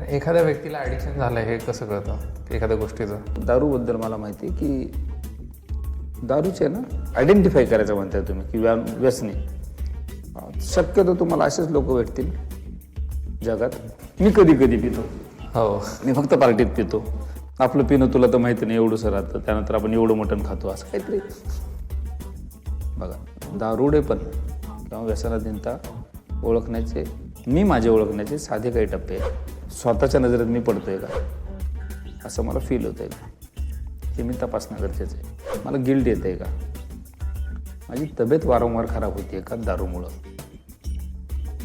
एखाद्या व्यक्तीला ॲडिक्शन झालं हे कसं कळतं एखाद्या गोष्टीचं? दारूबद्दल मला माहिती आहे की दारूचे ना आयडेंटिफाय करायचं म्हणताय तुम्ही की व्यसनी. शक्यतो तुम्हाला असेच लोक भेटतील जगात. मी कधी कधी पितो, हो, मी फक्त पार्टीत पितो. आपलं पिणं तुला तर माहिती नाही एवढंसं राहतं, त्यानंतर आपण एवढं मटण खातो असं काहीतरी. बघा, दारुडे पण किंवा व्यसनाधीनता ओळखण्याचे माझे ओळखण्याचे साधे काही टप्पे आहेत. स्वतःच्या नजरेत मी पडतोय का असं मला फील होत आहे, हे मी तपासणं गरजेचं आहे. मला गिल्ट येत आहे का, माझी तब्येत वारंवार खराब होते का दारूमुळं,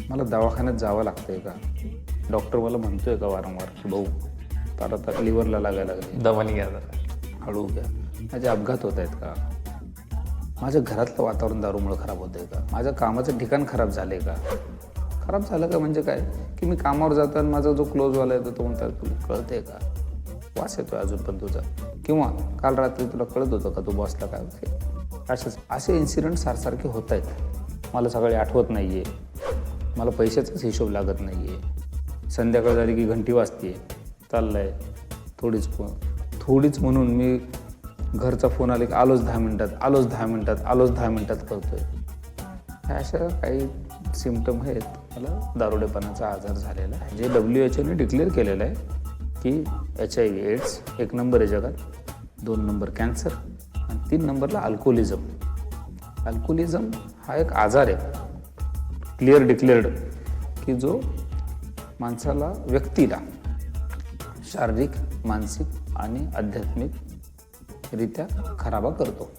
मला दवाखान्यात जावं लागतंय का, डॉक्टर मला म्हणतोय का वारंवार की भाऊ तर आता लिव्हरला लागायला लागले, दमानी घ्या जरा, हळू घ्या, माझे अपघात होत आहेत का, माझ्या घरातलं वातावरण दारूमुळं खराब होतं आहे का, माझं कामाचं ठिकाण खराब झालं आहे का. खराब झालं का म्हणजे काय की मी कामावर जाताना माझा जो क्लोजवाला येतो तो म्हणतात तुला कळतंय का, वास येतोय अजून पण तुझा, किंवा काल रात्री तुला कळत होतं का तू बॉसला काय. असे इन्सिडेंट सारखे होत आहेत. मला सकाळी आठवत नाही आहे, मला पैशाचाच हिशोब लागत नाही आहे, संध्याकाळ झाली की घंटी वाजते, चाललं आहे थोडीच म्हणून मी घरचा फोन आला की आलोच 10 मिनटात करतोय. ह्या अशा काही सिम्पटम आहेत. मला दारुडेपणाचा आजार झालेला आहे, जे WHO ने डिक्लेअर केलेलं आहे की HIV एड्स 1 नंबर आहे जगात, 2 नंबर कॅन्सर आणि 3 नंबरला अल्कोहोलिझम. अल्कोहोलिझम हा एक आजार आहे क्लिअर डिक्लेअर्ड की जो माणसाला व्यक्तीला शारीरिक, मानसिक आणि आध्यात्मिक रित्या खराबा करतो.